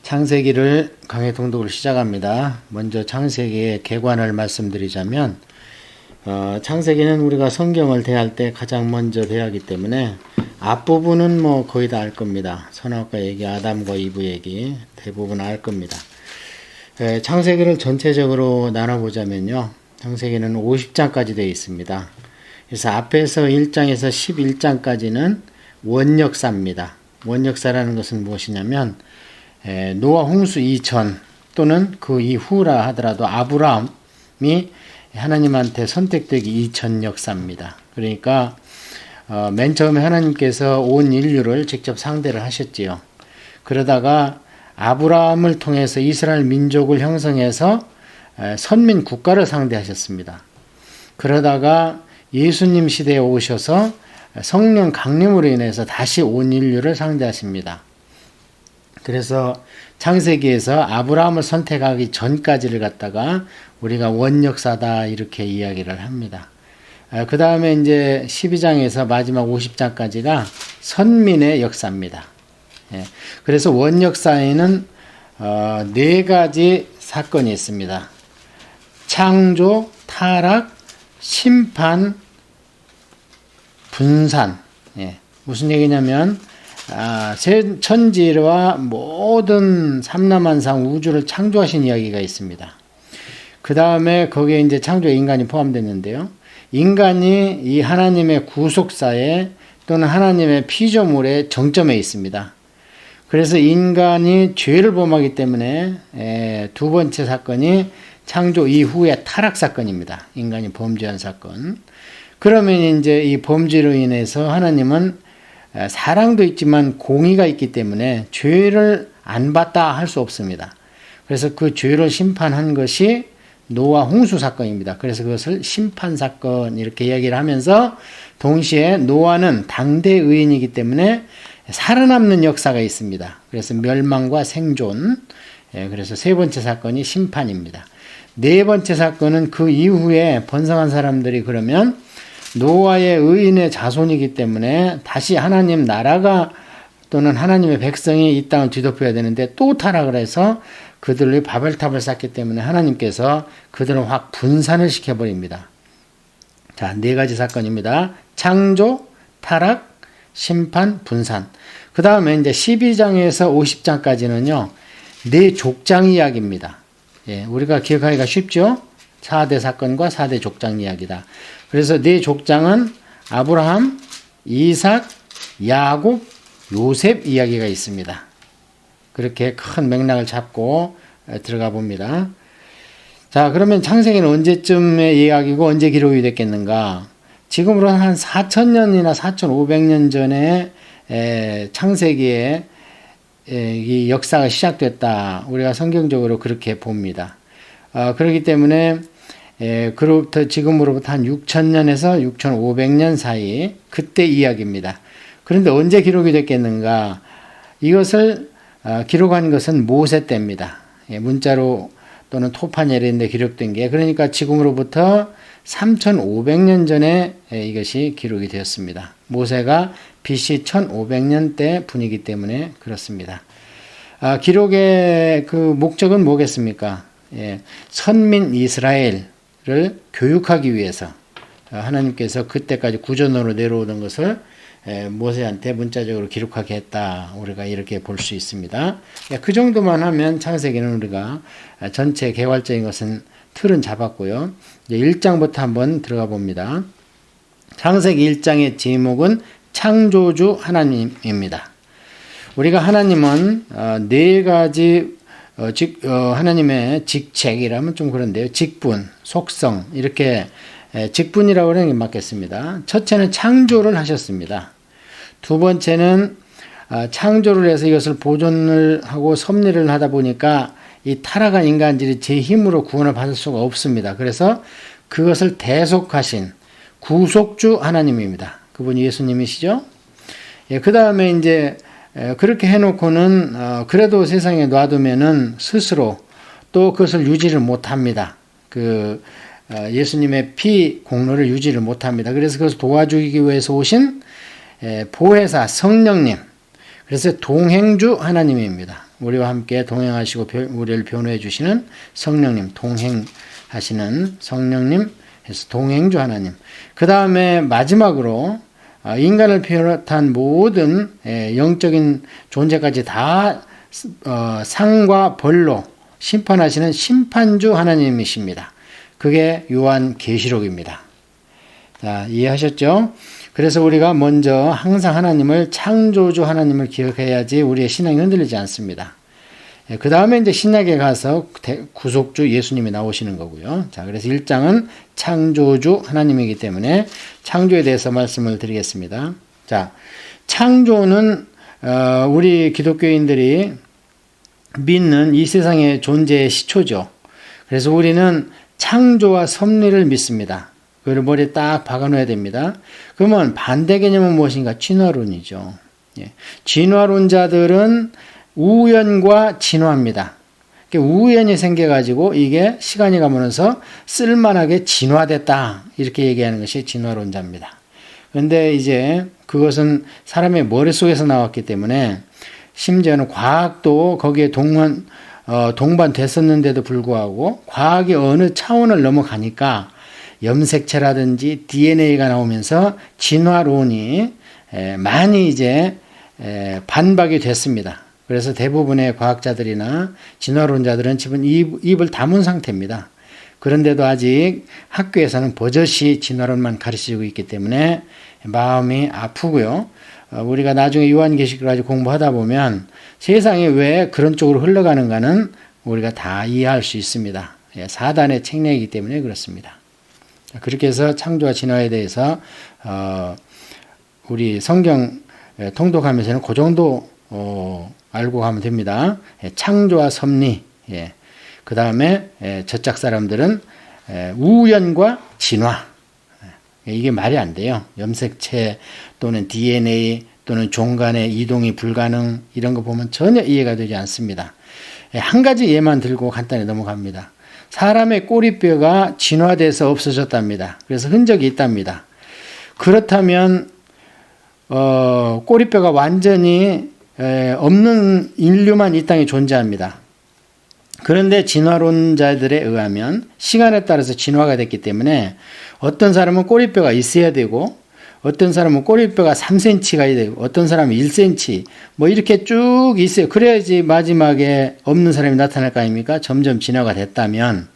창세기를 강해 통독을 시작합니다. 먼저 창세기의 개관을 말씀드리자면 창세기는 우리가 성경을 대할 때 가장 먼저 대하기 때문에 앞부분은 뭐 거의 다 알 겁니다. 선악과 얘기, 아담과 이브 얘기 대부분 알 겁니다. 창세기를 전체적으로 나눠보자면요. 창세기는 50장까지 되어 있습니다. 그래서 앞에서 1장에서 11장까지는 원역사입니다. 원역사라는 것은 무엇이냐면 노아 홍수 이전 또는 그 이후라 하더라도 아브라함이 하나님한테 선택되기 이전 역사입니다. 그러니까 맨 처음에 하나님께서 온 인류를 직접 상대를 하셨지요. 그러다가 아브라함을 통해서 이스라엘 민족을 형성해서 선민 국가를 상대하셨습니다. 그러다가 예수님 시대에 오셔서 성령 강림으로 인해서 다시 온 인류를 상대하십니다. 그래서 창세기에서 아브라함을 선택하기 전까지를 갖다가 우리가 원역사다 이렇게 이야기를 합니다. 그 다음에 이제 12장에서 마지막 50장까지가 선민의 역사입니다. 그래서 원역사에는 4가지 사건이 있습니다. 창조, 타락, 심판, 분산. 무슨 얘기냐면 천지와 모든 삼라만상 우주를 창조하신 이야기가 있습니다. 그 다음에 거기에 이제 창조에 인간이 포함됐는데요. 인간이 이 하나님의 구속사에 또는 하나님의 피조물의 정점에 있습니다. 그래서 인간이 죄를 범하기 때문에 두 번째 사건이 창조 이후의 타락 사건입니다. 인간이 범죄한 사건. 그러면 이제 이 범죄로 인해서 하나님은 사랑도 있지만 공의가 있기 때문에 죄를 안 봤다 할 수 없습니다. 그래서 그 죄를 심판한 것이 노아 홍수 사건입니다. 그래서 그것을 심판 사건 이렇게 이야기를 하면서 동시에 노아는 당대 의인이기 때문에 살아남는 역사가 있습니다. 그래서 멸망과 생존. 그래서 세 번째 사건이 심판입니다. 네 번째 사건은 그 이후에 번성한 사람들이 그러면 노아의 의인의 자손이기 때문에 다시 하나님 나라가 또는 하나님의 백성이 이 땅을 뒤덮여야 되는데 또 타락을 해서 그들이 바벨탑을 쌓기 때문에 하나님께서 그들을 확 분산을 시켜버립니다. 자, 4가지 사건입니다. 창조, 타락, 심판, 분산. 그 다음에 이제 12장에서 50장까지는요, 4족장 이야기입니다. 우리가 기억하기가 쉽죠? 4대 사건과 4대 족장 이야기다. 그래서 4족장은 아브라함, 이삭, 야곱, 요셉 이야기가 있습니다. 그렇게 큰 맥락을 잡고 들어가 봅니다. 자, 그러면 창세기는 언제쯤의 이야기고 언제 기록이 됐겠는가? 지금으로 한 4,000년이나 4,500년 전에 창세기에 이 역사가 시작됐다. 우리가 성경적으로 그렇게 봅니다. 그렇기 때문에 그로부터 지금으로부터 한 6,000년에서 6,500년 사이 그때 이야기입니다. 그런데 언제 기록이 됐겠는가? 이것을 기록한 것은 모세 때입니다. 문자로 또는 토파니엘인데 기록된 게 그러니까 지금으로부터 3,500년 전에 이것이 기록이 되었습니다. 모세가 BC 1,500년 때 분이기 때문에 그렇습니다. 기록의 그 목적은 뭐겠습니까? 선민 이스라엘을 교육하기 위해서 하나님께서 그때까지 구전으로 내려오던 것을 모세한테 문자적으로 기록하게 했다. 우리가 이렇게 볼 수 있습니다. 그 정도만 하면 창세기는 우리가 전체 개괄적인 것은 틀은 잡았고요. 이제 1장부터 한번 들어가 봅니다. 창세기 1장의 제목은 창조주 하나님입니다. 우리가 하나님은 4가지 하나님의 직책이라면 좀 그런데요. 직분, 속성 이렇게 직분이라고 하는 게 맞겠습니다. 첫째는 창조를 하셨습니다. 두 번째는 창조를 해서 이것을 보존을 하고 섭리를 하다 보니까 이 타락한 인간들이 제 힘으로 구원을 받을 수가 없습니다. 그래서 그것을 대속하신 구속주 하나님입니다. 그분이 예수님이시죠. 그 다음에 이제 그렇게 해놓고는 그래도 세상에 놔두면은 스스로 또 그것을 유지를 못합니다. 예수님의 피 공로를 유지를 못합니다. 그래서 그것을 도와주기 위해서 오신 보혜사 성령님, 그래서 동행주 하나님입니다. 우리와 함께 동행하시고 우리를 변호해 주시는 성령님, 동행하시는 성령님, 해서 동행주 하나님. 그 다음에 마지막으로 인간을 비롯한 모든 영적인 존재까지 다 상과 벌로 심판하시는 심판주 하나님이십니다. 그게 요한계시록입니다. 자, 이해하셨죠? 그래서 우리가 먼저 항상 하나님을 창조주 하나님을 기억해야지 우리의 신앙이 흔들리지 않습니다. 그 다음에 이제 신약에 가서 구속주 예수님이 나오시는 거고요. 자, 그래서 1장은 창조주 하나님이기 때문에 창조에 대해서 말씀을 드리겠습니다. 자, 창조는 우리 기독교인들이 믿는 이 세상의 존재의 시초죠. 그래서 우리는 창조와 섭리를 믿습니다. 그걸 머리에 딱 박아놓아야 됩니다. 그러면 반대 개념은 무엇인가? 진화론이죠. 진화론자들은 우연과 진화입니다. 우연이 생겨가지고 이게 시간이 가면서 쓸만하게 진화됐다. 이렇게 얘기하는 것이 진화론자입니다. 그런데 이제 그것은 사람의 머릿속에서 나왔기 때문에 심지어는 과학도 거기에 동반됐었는데도 불구하고 과학이 어느 차원을 넘어가니까 염색체라든지 DNA가 나오면서 진화론이 많이 이제 반박이 됐습니다. 그래서 대부분의 과학자들이나 진화론자들은 지금 입을 다문 상태입니다. 그런데도 아직 학교에서는 버젓이 진화론만 가르치고 있기 때문에 마음이 아프고요. 우리가 나중에 요한계시록을 가지고 공부하다 보면 세상이 왜 그런 쪽으로 흘러가는가는 우리가 다 이해할 수 있습니다. 사단의 책략이기 때문에 그렇습니다. 그렇게 해서 창조와 진화에 대해서 우리 성경 통독하면서는 그 정도 알고 가면 됩니다. 창조와 섭리, 그 다음에 저짝 사람들은 우연과 진화. 이게 말이 안 돼요. 염색체 또는 DNA 또는 종간의 이동이 불가능 이런 거 보면 전혀 이해가 되지 않습니다. 한 가지 예만 들고 간단히 넘어갑니다. 사람의 꼬리뼈가 진화돼서 없어졌답니다. 그래서 흔적이 있답니다. 그렇다면 꼬리뼈가 완전히 없는 인류만 이 땅에 존재합니다. 그런데 진화론자들에 의하면 시간에 따라서 진화가 됐기 때문에 어떤 사람은 꼬리뼈가 있어야 되고 어떤 사람은 꼬리뼈가 3cm가 되고 어떤 사람은 1cm 뭐 이렇게 쭉 있어요. 그래야지 마지막에 없는 사람이 나타날 거 아닙니까? 점점 진화가 됐다면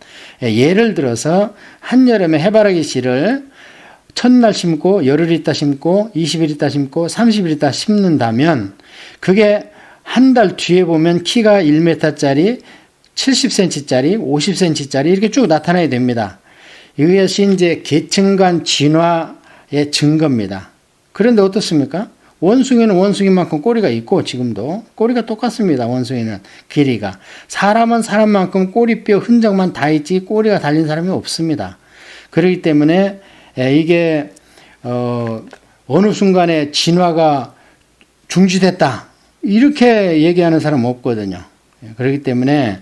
예를 들어서 한여름에 해바라기 씨를 첫날 심고 열흘 있다 심고 20일 있다 심고 30일 있다 심는다면 그게 한 달 뒤에 보면 키가 1m짜리 70cm짜리 50cm짜리 이렇게 쭉 나타나야 됩니다. 이것이 이제 계층 간 진화의 증거입니다. 그런데 어떻습니까? 원숭이는 원숭이만큼 꼬리가 있고 지금도 꼬리가 똑같습니다. 원숭이는 길이가. 사람은 사람만큼 꼬리뼈 흔적만 다 있지 꼬리가 달린 사람이 없습니다. 그렇기 때문에 이게 어느 순간에 진화가 중지됐다 이렇게 얘기하는 사람은 없거든요. 그렇기 때문에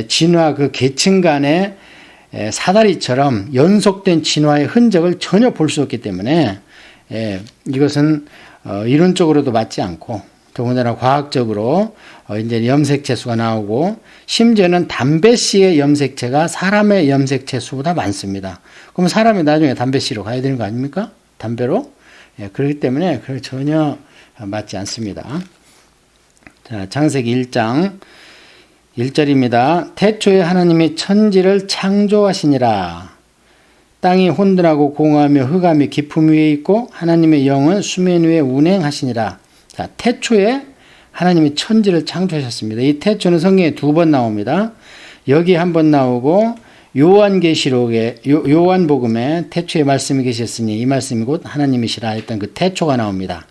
진화 그 계층 간의 사다리처럼 연속된 진화의 흔적을 전혀 볼 수 없기 때문에 이것은 이론적으로도 맞지 않고 더군다나 과학적으로 이제 염색체 수가 나오고 심지어는 담배씨의 염색체가 사람의 염색체 수보다 많습니다. 그럼 사람이 나중에 담배씨로 가야 되는 거 아닙니까? 담배로? 그렇기 때문에 전혀 맞지 않습니다. 자, 창세기 1장 1절입니다. 태초에 하나님이 천지를 창조하시니라. 땅이 혼돈하고 공허하며 흑암이 깊음 위에 있고 하나님의 영은 수면 위에 운행하시니라. 자, 태초에 하나님이 천지를 창조하셨습니다. 이 태초는 성경에 2번 나옵니다. 여기 한 번 나오고 요한계시록에 요한복음에 태초에 말씀이 계셨으니 이 말씀이 곧 하나님이시라 했던 그 태초가 나옵니다.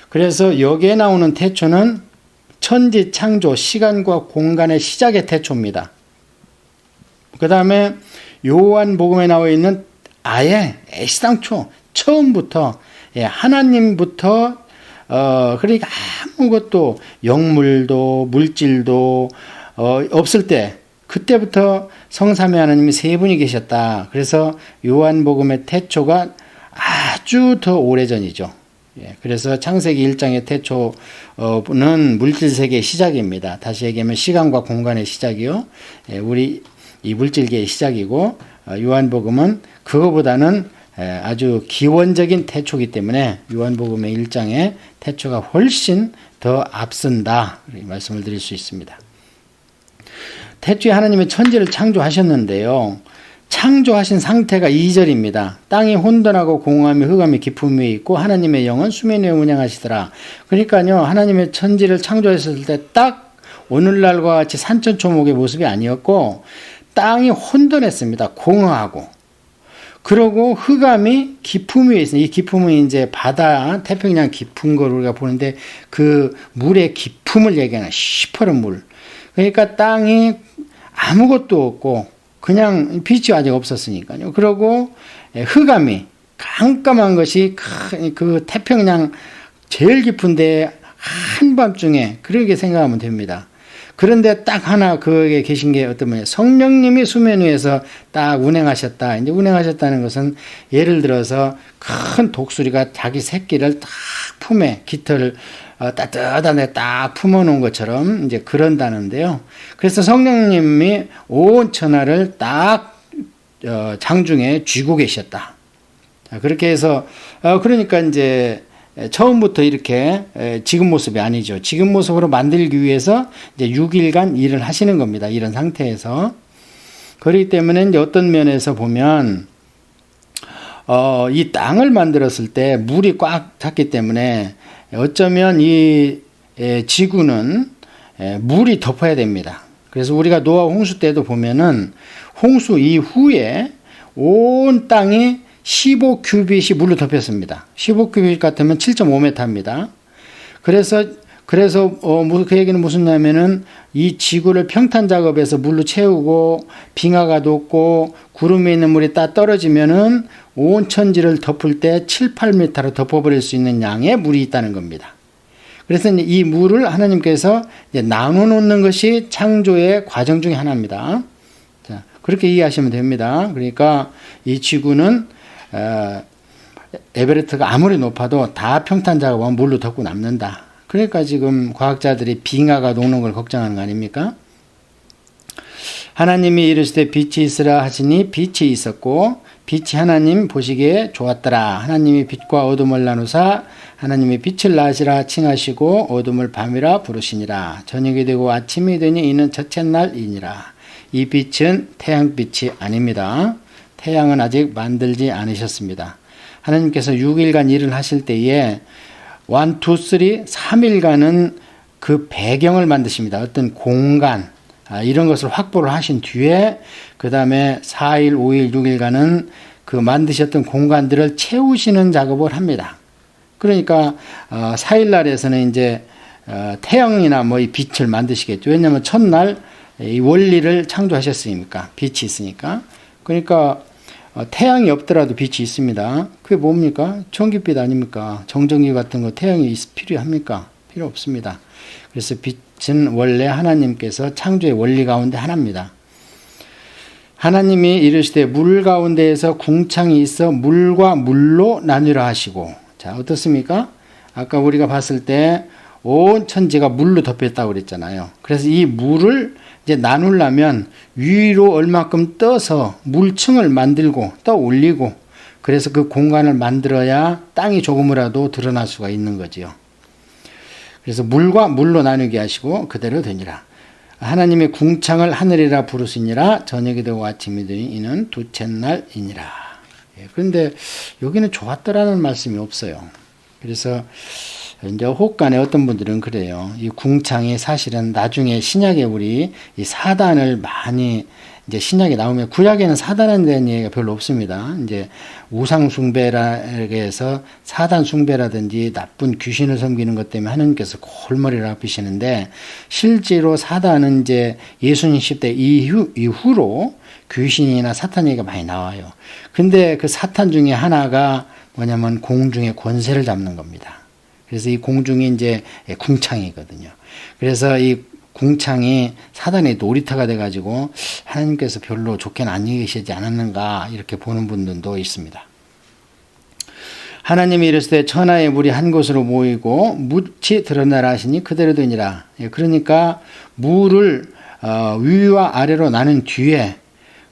그래서 여기에 나오는 태초는 천지 창조, 시간과 공간의 시작의 태초입니다. 그 다음에 요한복음에 나와 있는 아예 애시당초 처음부터 하나님부터 그러니까 아무것도 영물도 물질도 없을 때 그때부터 성삼위 하나님이 세 분이 계셨다. 그래서 요한복음의 태초가 아주 더 오래전이죠. 예, 그래서 창세기 1장의 태초는 물질 세계의 시작입니다. 다시 얘기하면 시간과 공간의 시작이요. 예, 우리 이 물질계의 시작이고, 요한복음은 그거보다는 아주 기원적인 태초이기 때문에 요한복음의 1장의 태초가 훨씬 더 앞선다, 이렇게 말씀을 드릴 수 있습니다. 태초에 하나님의 천지를 창조하셨는데요. 창조하신 상태가 2절입니다. 땅이 혼돈하고 공허함이 흑암이 깊음 위에 있고 하나님의 영은 수면 위에 운행하시더라. 그러니까요, 하나님의 천지를 창조했을 때 딱 오늘날과 같이 산천초목의 모습이 아니었고 땅이 혼돈했습니다. 공허하고. 그러고 흑암이 깊음 위에 있습니다. 이 깊음은 이제 바다, 태평양 깊은 걸 우리가 보는데 그 물의 깊음을 얘기하는 시퍼런 물. 그러니까 땅이 아무것도 없고 그냥 빛이 아직 없었으니까요. 그러고 흑암이 깜깜한 것이 그 태평양 제일 깊은데 한밤중에 그렇게 생각하면 됩니다. 그런데 딱 하나 거기에 계신 게 어떤 뭐냐, 성령님이 수면 위에서 딱 운행하셨다. 이제 운행하셨다는 것은 예를 들어서 큰 독수리가 자기 새끼를 딱 품에 깃털을 따뜻하게 딱 품어놓은 것처럼 이제 그런다는데요. 그래서 성령님이 온 천하를 딱 장중에 쥐고 계셨다. 자, 그렇게 해서 그러니까 이제 처음부터 이렇게 지금 모습이 아니죠. 지금 모습으로 만들기 위해서 이제 6일간 일을 하시는 겁니다. 이런 상태에서. 그렇기 때문에 이제 어떤 면에서 보면 이 땅을 만들었을 때 물이 꽉 찼기 때문에 어쩌면 이 지구는 물이 덮어야 됩니다. 그래서 우리가 노아 홍수 때도 보면은 홍수 이후에 온 땅이 15큐빗이 물로 덮였습니다. 15큐빗 같으면 7.5m입니다. 그래서 그 얘기는 무슨냐면은 이 지구를 평탄 작업해서 물로 채우고 빙하가 돋고 구름에 있는 물이 딱 떨어지면은 온 천지를 덮을 때 7, 8m로 덮어버릴 수 있는 양의 물이 있다는 겁니다. 그래서 이 물을 하나님께서 이제 나눠 놓는 것이 창조의 과정 중에 하나입니다. 자, 그렇게 이해하시면 됩니다. 그러니까 이 지구는 에베레스트가 아무리 높아도 다 평탄 작업하면 물로 덮고 남는다. 그러니까 지금 과학자들이 빙하가 녹는 걸 걱정하는 거 아닙니까? 하나님이 이르시되 빛이 있으라 하시니 빛이 있었고 빛이 하나님 보시기에 좋았더라. 하나님이 빛과 어둠을 나누사 하나님이 빛을 낮이라 칭하시고 어둠을 밤이라 부르시니라. 저녁이 되고 아침이 되니 이는 첫째날이니라. 이 빛은 태양빛이 아닙니다. 태양은 아직 만들지 않으셨습니다. 하나님께서 6일간 일을 하실 때에 1, 2, 3, 3일간은 그 배경을 만드십니다. 어떤 공간, 이런 것을 확보를 하신 뒤에 그 다음에 4일, 5일, 6일간은 그 만드셨던 공간들을 채우시는 작업을 합니다. 그러니까 4일 날에서는 이제 태양이나 뭐 이 빛을 만드시겠죠. 왜냐하면 첫날 이 원리를 창조하셨으니까 빛이 있으니까. 그러니까 태양이 없더라도 빛이 있습니다. 그게 뭡니까? 전기빛 아닙니까? 정전기 같은 거 태양이 필요합니까? 필요 없습니다. 그래서 빛은 원래 하나님께서 창조의 원리 가운데 하나입니다. 하나님이 이르시되 물 가운데에서 궁창이 있어 물과 물로 나뉘라 하시고, 자, 어떻습니까? 아까 우리가 봤을 때 온 천지가 물로 덮였다고 그랬잖아요. 그래서 이 물을 이제 나누려면 위로 얼마큼 떠서 물층을 만들고 떠 올리고, 그래서 그 공간을 만들어야 땅이 조금이라도 드러날 수가 있는 거지요. 그래서 물과 물로 나누게 하시고 그대로 되니라. 하나님의 궁창을 하늘이라 부르시니라. 저녁이 되고 아침이 되니 이는 둘째 날이니라. 그런데 여기는 좋았더라는 말씀이 없어요. 그래서 이제 혹간에 어떤 분들은 그래요. 이 궁창이 사실은 나중에 신약에 우리 이 사단을 많이 이제 신약에 나오면 구약에는 사단에 대한 얘기가 별로 없습니다. 이제 우상 숭배라 해서 사단 숭배라든지 나쁜 귀신을 섬기는 것 때문에 하나님께서 골머리를 아프시는데, 실제로 사단은 이제 예수님 시대 이후로 귀신이나 사탄 얘기가 많이 나와요. 근데 그 사탄 중에 하나가 뭐냐면 공중의 권세를 잡는 겁니다. 그래서 이 공중이 이제 궁창이거든요. 그래서 이 궁창이 사단의 놀이터가 돼가지고 하나님께서 별로 좋게는 안 여기시지 않았는가 이렇게 보는 분들도 있습니다. 하나님이 이르시되 천하의 물이 한 곳으로 모이고 묻이 드러나라 하시니 그대로 되니라. 그러니까 물을 위와 아래로 나눈 뒤에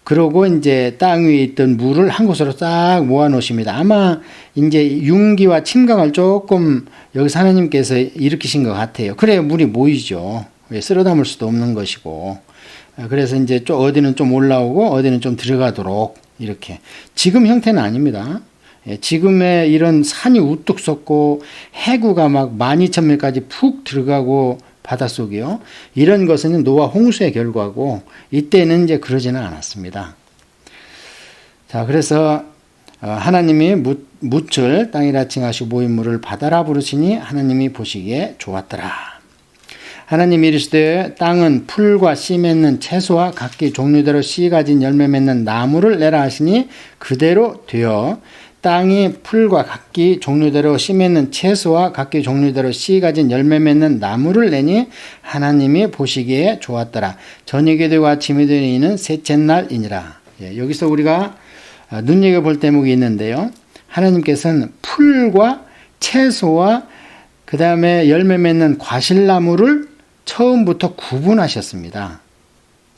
그러고 이제 땅 위에 있던 물을 한 곳으로 딱 모아 놓으십니다. 아마 이제 융기와 침강을 조금 여기서 하나님께서 일으키신 것 같아요. 그래야 물이 모이죠. 쓸어 담을 수도 없는 것이고. 그래서 이제 어디는 좀 올라오고 어디는 좀 들어가도록 이렇게. 지금 형태는 아닙니다. 지금의 이런 산이 우뚝 솟고 해구가 막 12,000m까지 푹 들어가고 바닷속이요. 이런 것은 노아 홍수의 결과고 이때는 이제 그러지는 않았습니다. 자, 그래서 하나님이 묻을 땅이라 칭하시고 모인 물을 바다라 부르시니 하나님이 보시기에 좋았더라. 하나님이 이르시되 땅은 풀과 씨 맺는 채소와 각기 종류대로 씨 가진 열매 맺는 나무를 내라 하시니 그대로 되어 땅이 풀과 각기 종류대로 씨 맺는 채소와 각기 종류대로 씨 가진 열매 맺는 나무를 내니 하나님이 보시기에 좋았더라. 저녁이 되고 아침이 되니는 셋째 날이니라. 여기서 우리가 눈여겨볼 대목이 있는데요. 하나님께서는 풀과 채소와 그 다음에 열매 맺는 과실나무를 처음부터 구분하셨습니다.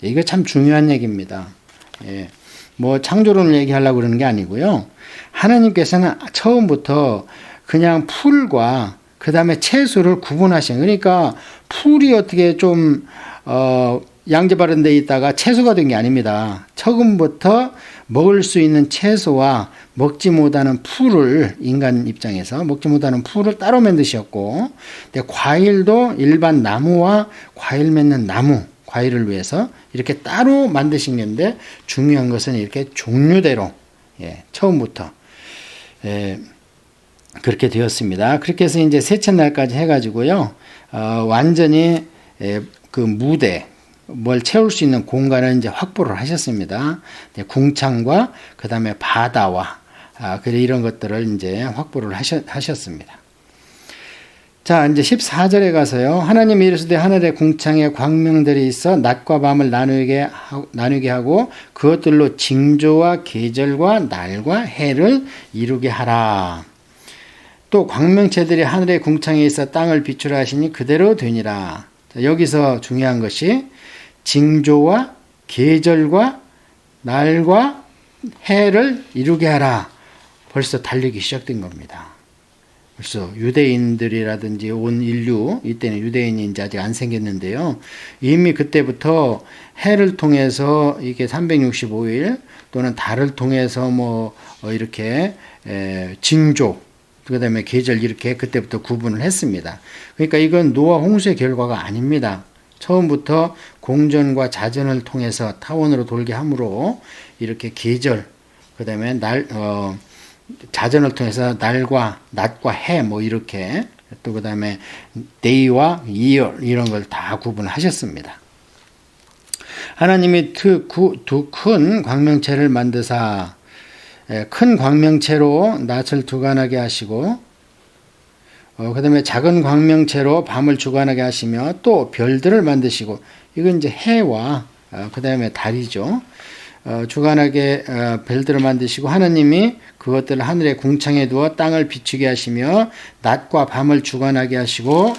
이거 참 중요한 얘기입니다. 뭐 창조론을 얘기하려고 그러는 게 아니고요. 하나님께서는 처음부터 그냥 풀과 그 다음에 채소를 구분하신, 그러니까 풀이 어떻게 좀 양재 바른 데 있다가 채소가 된 게 아닙니다. 처음부터 먹을 수 있는 채소와 먹지 못하는 풀을, 인간 입장에서 먹지 못하는 풀을 따로 만드셨고, 과일도 일반 나무와 과일 맺는 나무, 과일을 위해서 이렇게 따로 만드신 건데, 중요한 것은 이렇게 종류대로 처음부터 그렇게 되었습니다. 그렇게 해서 이제 셋째 날까지 해가지고요, 완전히 그 무대, 뭘 채울 수 있는 공간을 이제 확보를 하셨습니다. 궁창과 그 다음에 바다와 그래 이런 것들을 이제 확보를 하셨습니다. 자, 이제 14절에 가서요. 하나님이 이르시되 하늘에 궁창에 광명들이 있어 낮과 밤을 나누게 하고 그것들로 징조와 계절과 날과 해를 이루게 하라. 또 광명체들이 하늘의 궁창에 있어 땅을 비추라 하시니 그대로 되니라. 자, 여기서 중요한 것이 징조와 계절과 날과 해를 이루게 하라. 벌써 달리기 시작된 겁니다. 벌써 유대인들이라든지 온 인류, 이때는 유대인이 이제 아직 안 생겼는데요. 이미 그때부터 해를 통해서 이게 365일 또는 달을 통해서 뭐 이렇게 징조, 그 다음에 계절 이렇게 그때부터 구분을 했습니다. 그러니까 이건 노아 홍수의 결과가 아닙니다. 처음부터 공전과 자전을 통해서 타원으로 돌게 함으로 이렇게 계절, 그 다음에 자전을 통해서 날과 낮과 해 뭐 이렇게 또 그 다음에 day와 year 이런 걸 다 구분하셨습니다. 하나님이 두 큰 광명체를 만드사 큰 광명체로 낮을 주관하게 하시고 그 다음에 작은 광명체로 밤을 주관하게 하시며 또 별들을 만드시고 이건 이제 해와 그 다음에 달이죠. 주관하게 별들을 만드시고 하나님이 그것들을 하늘의 궁창에 두어 땅을 비추게 하시며 낮과 밤을 주관하게 하시고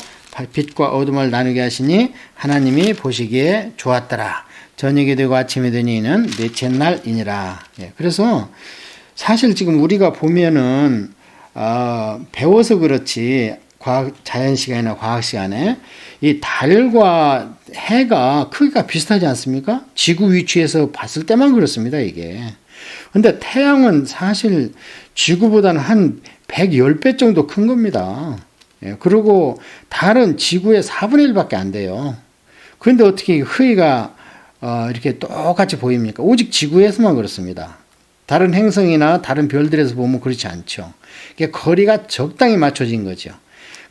빛과 어둠을 나누게 하시니 하나님이 보시기에 좋았더라. 저녁이 되고 아침이 되니는 넷째 날이니라. 그래서 사실 지금 우리가 보면은 배워서 그렇지 자연 시간이나 과학 시간에 이 달과 해가 크기가 비슷하지 않습니까? 지구 위치에서 봤을 때만 그렇습니다, 이게. 근데 태양은 사실 지구보다는 한 110배 정도 큰 겁니다. 그리고 달은 지구의 4분의 1밖에 안 돼요. 그런데 어떻게 크기가 이렇게 똑같이 보입니까? 오직 지구에서만 그렇습니다. 다른 행성이나 다른 별들에서 보면 그렇지 않죠. 거리가 적당히 맞춰진 거죠.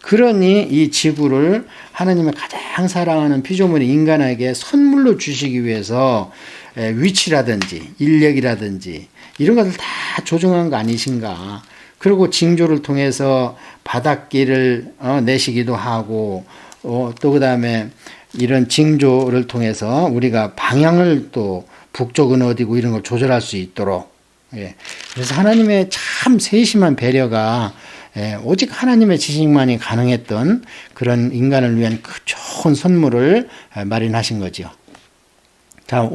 그러니 이 지구를 하나님의 가장 사랑하는 피조물인 인간에게 선물로 주시기 위해서 위치라든지 인력이라든지 이런 것을 다 조정한 거 아니신가. 그리고 징조를 통해서 바닷길을 내시기도 하고 또 그 다음에 이런 징조를 통해서 우리가 방향을 또 북쪽은 어디고 이런 걸 조절할 수 있도록 예. 그래서 하나님의 참 세심한 배려가 오직 하나님의 지식만이 가능했던 그런 인간을 위한 그 좋은 선물을 마련하신 거죠. 자,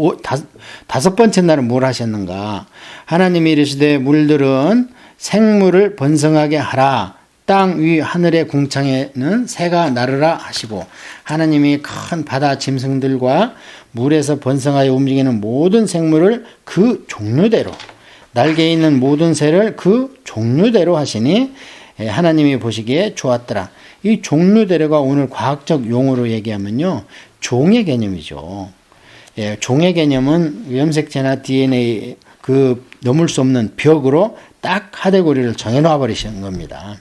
다섯 번째 날은 뭘 하셨는가? 하나님이 이르시되 물들은 생물을 번성하게 하라. 땅 위 하늘의 궁창에는 새가 나르라 하시고, 하나님이 큰 바다 짐승들과 물에서 번성하여 움직이는 모든 생물을 그 종류대로, 날개 있는 모든 새를 그 종류대로 하시니 하나님이 보시기에 좋았더라. 이 종류대로가 오늘 과학적 용어로 얘기하면요, 종의 개념이죠. 종의 개념은 염색체나 DNA 그 넘을 수 없는 벽으로 딱 카테고리를 정해놓아 버리신 겁니다.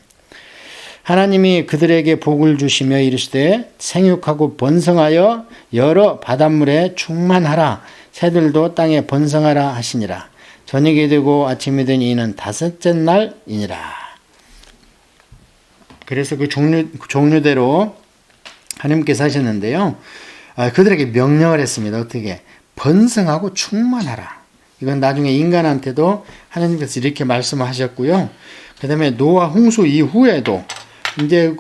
하나님이 그들에게 복을 주시며 이르시되 생육하고 번성하여 여러 바닷물에 충만하라. 새들도 땅에 번성하라 하시니라. 저녁이 되고 아침이 되니 이는 다섯째 날이니라. 그래서 그 종류대로 하나님께서 하셨는데요. 그들에게 명령을 했습니다. 어떻게? 번성하고 충만하라. 이건 나중에 인간한테도 하나님께서 이렇게 말씀하셨고요. 그 다음에 노아 홍수 이후에도 이제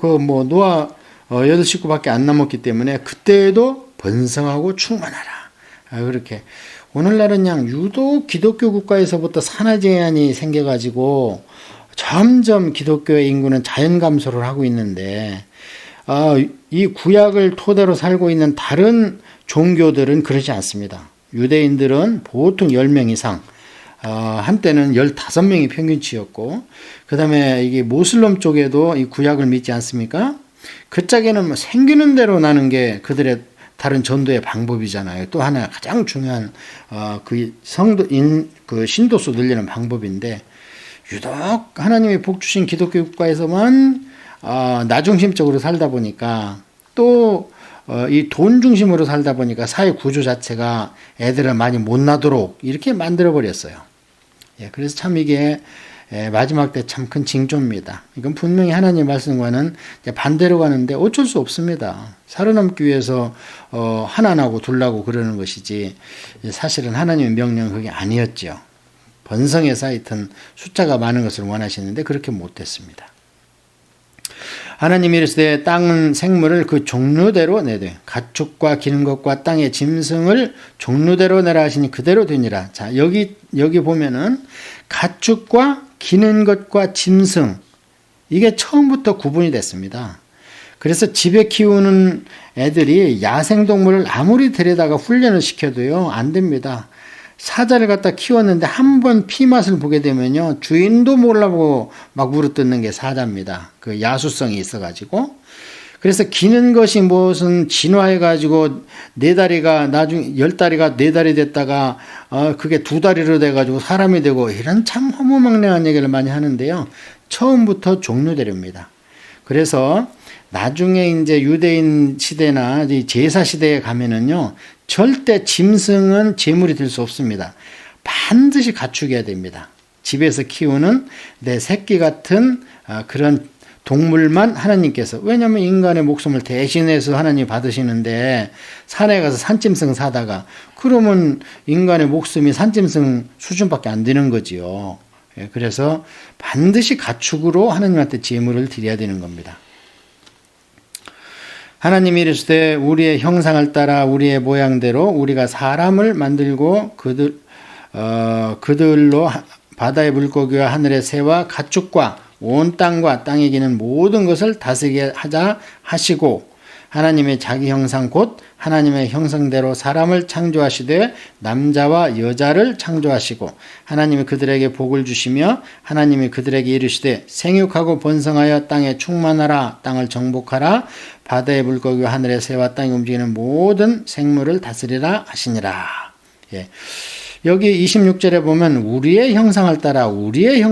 노아 8식구밖에 안 남았기 때문에 그때에도 번성하고 충만하라. 그렇게. 오늘날은 그냥 유독 기독교 국가에서부터 산화 제한이 생겨가지고 점점 기독교의 인구는 자연 감소를 하고 있는데, 이 구약을 토대로 살고 있는 다른 종교들은 그러지 않습니다. 유대인들은 보통 10명 이상, 한때는 15명이 평균치였고, 그 다음에 이게 모슬럼 쪽에도 이 구약을 믿지 않습니까? 그 짝에는 생기는 대로 나는 게 그들의 다른 전도의 방법이잖아요. 또 하나 가장 중요한, 그 신도수 늘리는 방법인데, 유독 하나님이 복 주신 기독교 국가에서만 나중심적으로 살다 보니까, 또 이 돈 중심으로 살다 보니까 사회 구조 자체가 애들을 많이 못 나도록 이렇게 만들어 버렸어요. 그래서 참 이게 마지막 때 참 큰 징조입니다. 이건 분명히 하나님 말씀과는 반대로 가는데 어쩔 수 없습니다. 살아남기 위해서 하나 나고 둘 나고 그러는 것이지, 사실은 하나님의 명령은 그게 아니었죠. 번성해서 하여튼 숫자가 많은 것을 원하시는데 그렇게 못했습니다. 하나님이 이르시되 땅은 생물을 그 종류대로 내되 가축과 기는 것과 땅의 짐승을 종류대로 내라 하시니 그대로 되니라. 자, 여기 보면은 가축과 기는 것과 짐승, 이게 처음부터 구분이 됐습니다. 그래서 집에 키우는 애들이 야생동물을 아무리 데려다가 훈련을 시켜도요, 안 됩니다. 사자를 갖다 키웠는데 한 번 피 맛을 보게 되면요, 주인도 몰라보고 막 물어뜯는 게 사자입니다. 그 야수성이 있어가지고. 그래서 기는 것이 무슨 진화해가지고 4다리가 나중에 10다리가 4다리 됐다가 그게 2다리로 돼가지고 사람이 되고, 이런 참 허무맹랑한 얘기를 많이 하는데요. 처음부터 종류대로입니다. 그래서 나중에 이제 유대인 시대나 제사 시대에 가면은요, 절대 짐승은 제물이 될 수 없습니다. 반드시 가축이어야 됩니다. 집에서 키우는 내 새끼 같은 그런 동물만 하나님께서, 왜냐하면 인간의 목숨을 대신해서 하나님이 받으시는데, 산에 가서 산짐승 사다가 그러면 인간의 목숨이 산짐승 수준밖에 안 되는 거지요. 그래서 반드시 가축으로 하나님한테 제물을 드려야 되는 겁니다. 하나님이 이르시되 우리의 형상을 따라 우리의 모양대로 우리가 사람을 만들고 그들로 바다의 물고기와 하늘의 새와 가축과 온 땅과 땅에 기는 모든 것을 다스리게 하자 하시고, 하나님의 자기 형상 곧 하나님의 형상대로 사람을 창조하시되 남자와 여자를 창조하시고, 하나님이 그들에게 복을 주시며 하나님이 그들에게 이르시되 생육하고 번성하여 땅에 충만하라. 땅을 정복하라. 바다의 물고기와 하늘의 새와 땅에 움직이는 모든 생물을 다스리라 하시니라. 여기 26절에 보면 우리의 형상을 따라 우리의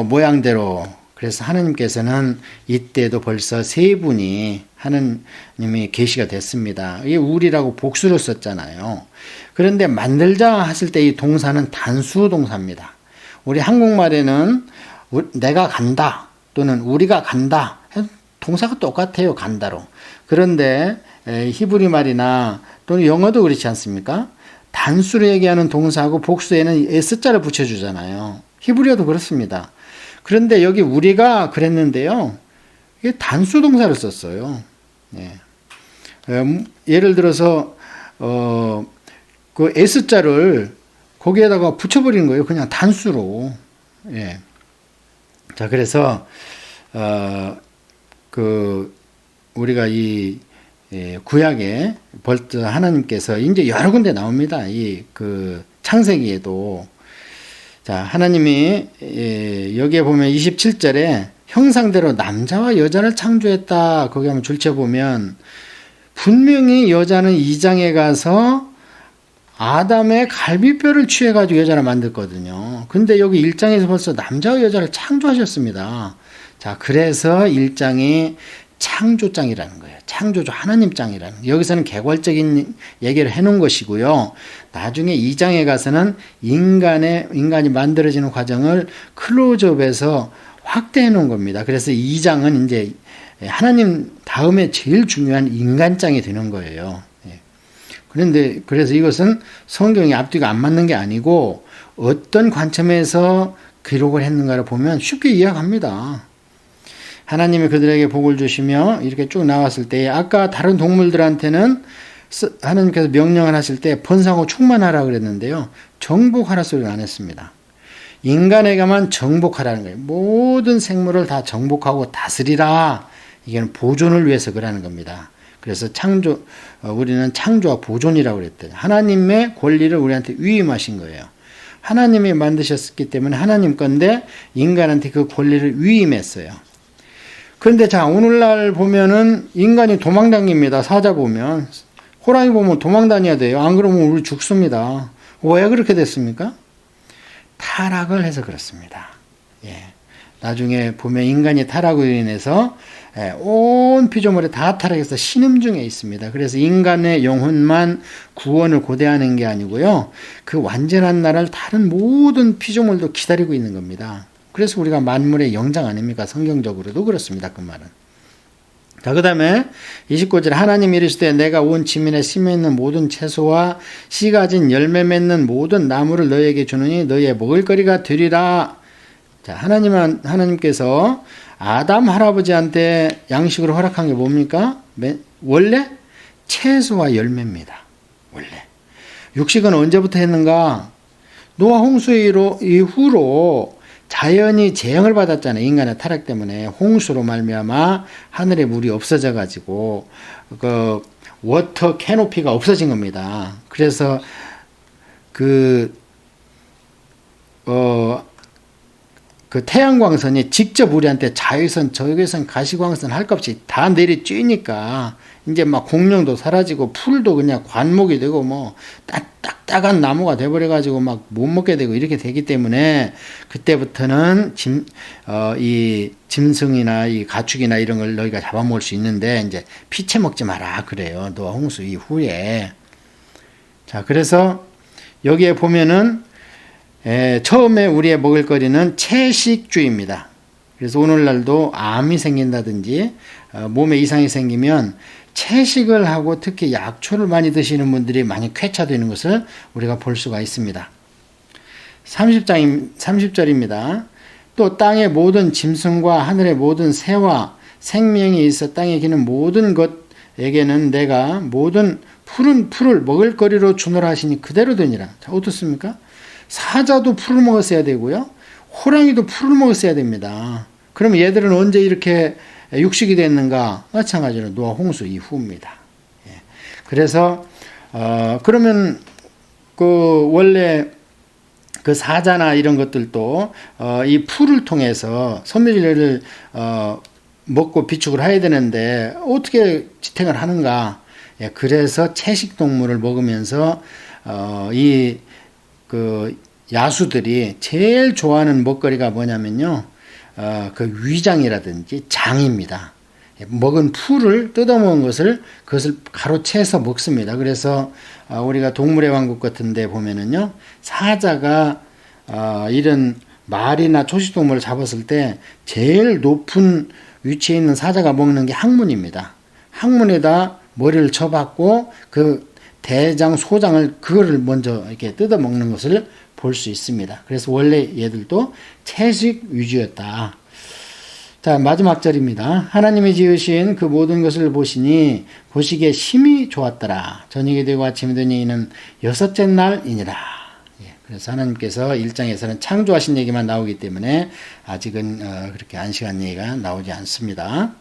모양대로, 그래서 하나님께서는 이때도 벌써 3분이 하나님이 계시가 됐습니다. 이게 우리라고 복수를 썼잖아요. 그런데 만들자 했을 때 이 동사는 단수 동사입니다. 우리 한국말에는 내가 간다 또는 우리가 간다, 동사가 똑같아요, 간다로. 그런데 히브리 말이나 또는 영어도 그렇지 않습니까? 단수로 얘기하는 동사하고 복수에는 S자를 붙여주잖아요. 히브리어도 그렇습니다. 그런데 여기 우리가 그랬는데요. 이게 단수 동사를 썼어요. 예. 예를 들어서 그 S자를 거기에다가 붙여버리는 거예요. 그냥 단수로. 예. 자, 그래서 우리가 이 구약에 벌써 하나님께서 이제 여러 군데 나옵니다. 창세기에도. 자, 하나님이 여기에 보면 27절에 형상대로 남자와 여자를 창조했다. 거기 한번 줄쳐보면 분명히 여자는 2장에 가서 아담의 갈비뼈를 취해가지고 여자를 만들거든요. 근데 여기 1장에서 벌써 남자와 여자를 창조하셨습니다. 자, 그래서 1장이 창조장이라는 거예요. 창조주 하나님장이라는 거예요. 여기서는 개괄적인 얘기를 해놓은 것이고요. 나중에 2장에 가서는 인간이 만들어지는 과정을 클로즈업해서 확대해 놓은 겁니다. 그래서 2장은 이제 하나님 다음에 제일 중요한 인간장이 되는 거예요. 그래서 이것은 성경이 앞뒤가 안 맞는 게 아니고 어떤 관점에서 기록을 했는가를 보면 쉽게 이해합니다. 하나님이 그들에게 복을 주시며 이렇게 쭉 나왔을 때 아까 다른 동물들한테는 하나님께서 명령을 하실 때 번성하고 충만하라 그랬는데요. 정복하라 소리를 안 했습니다. 인간에게만 정복하라는 거예요. 모든 생물을 다 정복하고 다스리라. 이게는 보존을 위해서 그러는 겁니다. 그래서 우리는 창조와 보존이라고 그랬대요. 하나님의 권리를 우리한테 위임하신 거예요. 하나님이 만드셨기 때문에 하나님 건데 인간한테 그 권리를 위임했어요. 그런데 자, 오늘날 보면은 인간이 도망다닙니다. 사자 보면. 호랑이 보면 도망다녀야 돼요. 안 그러면 우리 죽습니다. 왜 그렇게 됐습니까? 타락을 해서 그렇습니다. 예. 나중에 보면 인간이 타락으로 인해서 온 피조물이 다 타락해서 신음중에 있습니다. 그래서 인간의 영혼만 구원을 고대하는 게 아니고요. 그 완전한 날을 다른 모든 피조물도 기다리고 있는 겁니다. 그래서 우리가 만물의 영장 아닙니까? 성경적으로도 그렇습니다. 그 말은. 자, 그 다음에 29절 하나님이 이르시되 내가 온 지면에 심어 있는 모든 채소와 씨 가진 열매 맺는 모든 나무를 너희에게 주느니 너희의 먹을거리가 되리라. 자, 하나님께서 아담 할아버지한테 양식으로 허락한 게 뭡니까? 원래 채소와 열매입니다. 원래. 육식은 언제부터 했는가? 노아 홍수 이후로 자연이 재앙을 받았잖아요. 인간의 타락 때문에 홍수로 말미암아 하늘의 물이 없어져 가지고 그 워터 캐노피가 없어진 겁니다. 그래서 그 태양광선이 직접 우리한테 자외선, 적외선, 가시광선 할 것 없이 다 내리쬐니까 이제 막 공룡도 사라지고 풀도 그냥 관목이 되고 뭐 딱딱한 나무가 돼버려가지고 막 못 먹게 되고 이렇게 되기 때문에 그때부터는 이 짐승이나 이 가축이나 이런 걸 너희가 잡아먹을 수 있는데 이제 피채 먹지 마라 그래요. 노아 홍수 이후에. 자, 그래서 여기에 보면은 처음에 우리의 먹을거리는 채식주의입니다. 그래서 오늘날도 암이 생긴다든지 몸에 이상이 생기면 채식을 하고 특히 약초를 많이 드시는 분들이 많이 쾌차되는 것을 우리가 볼 수가 있습니다. 30절입니다. 또 땅의 모든 짐승과 하늘의 모든 새와 생명이 있어 땅에 기는 모든 것에게는 내가 모든 푸른 풀을 먹을거리로 주노라 하시니 그대로 되니라. 자, 어떻습니까? 사자도 풀을 먹었어야 되고요. 호랑이도 풀을 먹었어야 됩니다. 그럼 얘들은 언제 이렇게 육식이 됐는가? 마찬가지로 노아 홍수 이후입니다. 예. 그래서 그러면 원래 그 사자나 이런 것들도 이 풀을 통해서 섬유질을 먹고 비축을 해야 되는데 어떻게 지탱을 하는가? 예. 그래서 채식 동물을 먹으면서 야수들이 제일 좋아하는 먹거리가 뭐냐면요. 그 위장이라든지 장입니다. 먹은 풀을 뜯어먹은 그것을 가로채서 먹습니다. 그래서 우리가 동물의 왕국 같은 데 보면은요. 사자가 이런 말이나 초식동물을 잡았을 때 제일 높은 위치에 있는 사자가 먹는 게 항문입니다. 항문에다 머리를 쳐박고 그 대장, 소장을 그거를 먼저 이렇게 뜯어 먹는 것을 볼 수 있습니다. 그래서 원래 얘들도 채식 위주였다. 자, 마지막 절입니다. 하나님이 지으신 그 모든 것을 보시니 보시기에 심히 좋았더라. 저녁이 되고 아침이 되니 이는 여섯째 날이니라. 예, 그래서 하나님께서 1장에서는 창조하신 얘기만 나오기 때문에 아직은 그렇게 안식한 얘기가 나오지 않습니다.